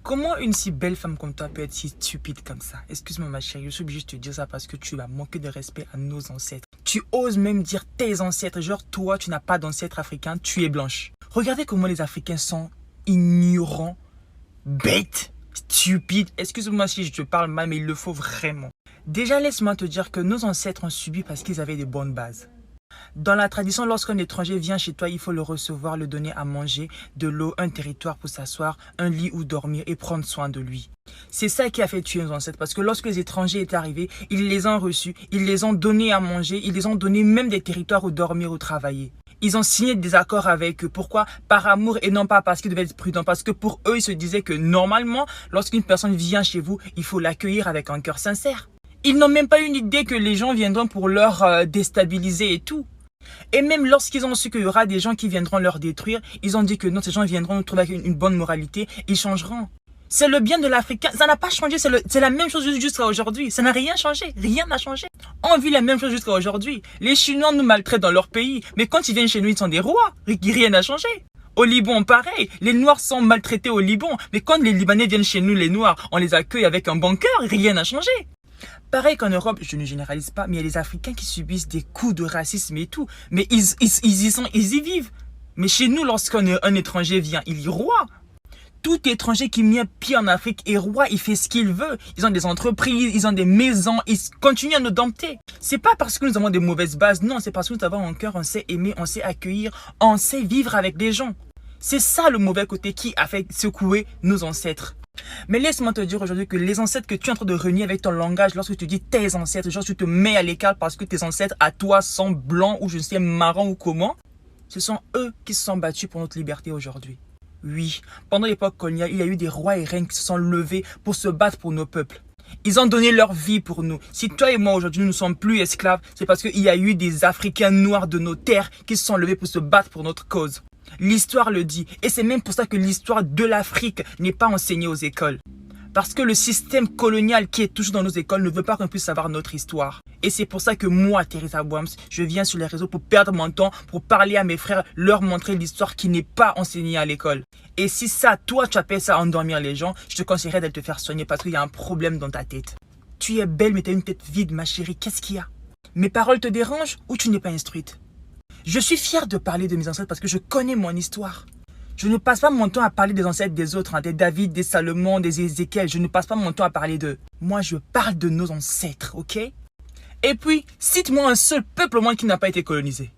Comment une si belle femme comme toi peut être si stupide comme ça? Excuse-moi ma chérie, je suis obligée de te dire ça parce que tu vas manquer de respect à nos ancêtres. Tu oses même dire tes ancêtres, genre toi tu n'as pas d'ancêtres africains, tu es blanche. Regardez comment les Africains sont ignorants, bêtes, stupides. Excuse-moi si je te parle mal mais il le faut vraiment. Déjà laisse-moi te dire que nos ancêtres ont subi parce qu'ils avaient des bonnes bases. Dans la tradition, lorsqu'un étranger vient chez toi, il faut le recevoir, le donner à manger, de l'eau, un territoire pour s'asseoir, un lit où dormir et prendre soin de lui. C'est ça qui a fait tuer nos ancêtres parce que lorsque les étrangers étaient arrivés, ils les ont reçus, ils les ont donnés à manger, ils les ont donné même des territoires où dormir ou travailler. Ils ont signé des accords avec eux. Pourquoi? Par amour et non pas parce qu'ils devaient être prudents. Parce que pour eux, ils se disaient que normalement, lorsqu'une personne vient chez vous, il faut l'accueillir avec un cœur sincère. Ils n'ont même pas une idée que les gens viendront pour leur déstabiliser et tout. Et même lorsqu'ils ont su qu'il y aura des gens qui viendront leur détruire, ils ont dit que non, ces gens viendront nous trouver avec une bonne moralité, ils changeront. C'est le bien de l'Africain, ça n'a pas changé, c'est la même chose jusqu'à aujourd'hui. Ça n'a rien changé, rien n'a changé. On vit la même chose jusqu'à aujourd'hui. Les Chinois nous maltraitent dans leur pays, mais quand ils viennent chez nous, ils sont des rois. Rien n'a changé. Au Liban, pareil, les Noirs sont maltraités au Liban, mais quand les Libanais viennent chez nous, les Noirs, on les accueille avec un bon cœur, rien n'a changé. Pareil qu'en Europe, je ne généralise pas, mais il y a des Africains qui subissent des coups de racisme et tout. Mais ils y vivent. Mais chez nous, lorsqu'un étranger vient, il est roi. Tout étranger qui met pied en Afrique est roi, il fait ce qu'il veut. Ils ont des entreprises, ils ont des maisons, ils continuent à nous dompter. C'est pas parce que nous avons des mauvaises bases, non, c'est parce que nous avons un cœur, on sait aimer, on sait accueillir, on sait vivre avec des gens. C'est ça le mauvais côté qui a fait secouer nos ancêtres. Mais laisse-moi te dire aujourd'hui que les ancêtres que tu es en train de renier avec ton langage, lorsque tu dis tes ancêtres, genre tu te mets à l'écart parce que tes ancêtres à toi sont blancs ou je sais marrons ou comment, ce sont eux qui se sont battus pour notre liberté aujourd'hui. Oui, pendant l'époque coloniale, il y a eu des rois et reines qui se sont levés pour se battre pour nos peuples. Ils ont donné leur vie pour nous. Si toi et moi aujourd'hui nous ne sommes plus esclaves, c'est parce qu'il y a eu des Africains noirs de nos terres qui se sont levés pour se battre pour notre cause. L'histoire le dit. Et c'est même pour ça que l'histoire de l'Afrique n'est pas enseignée aux écoles. Parce que le système colonial qui est toujours dans nos écoles ne veut pas qu'on puisse savoir notre histoire. Et c'est pour ça que moi, Teresa Boams, je viens sur les réseaux pour perdre mon temps, pour parler à mes frères, leur montrer l'histoire qui n'est pas enseignée à l'école. Et si ça, toi, tu appelles ça endormir les gens, je te conseillerais d'aller te faire soigner parce qu'il y a un problème dans ta tête. Tu es belle mais tu as une tête vide, ma chérie. Qu'est-ce qu'il y a? Mes paroles te dérangent ou tu n'es pas instruite? Je suis fière de parler de mes ancêtres parce que je connais mon histoire. Je ne passe pas mon temps à parler des ancêtres des autres, des David, des Salomon, des Ézéchiel. Je ne passe pas mon temps à parler d'eux. Moi, je parle de nos ancêtres, ok? Et puis, cite-moi un seul peuple au monde qui n'a pas été colonisé.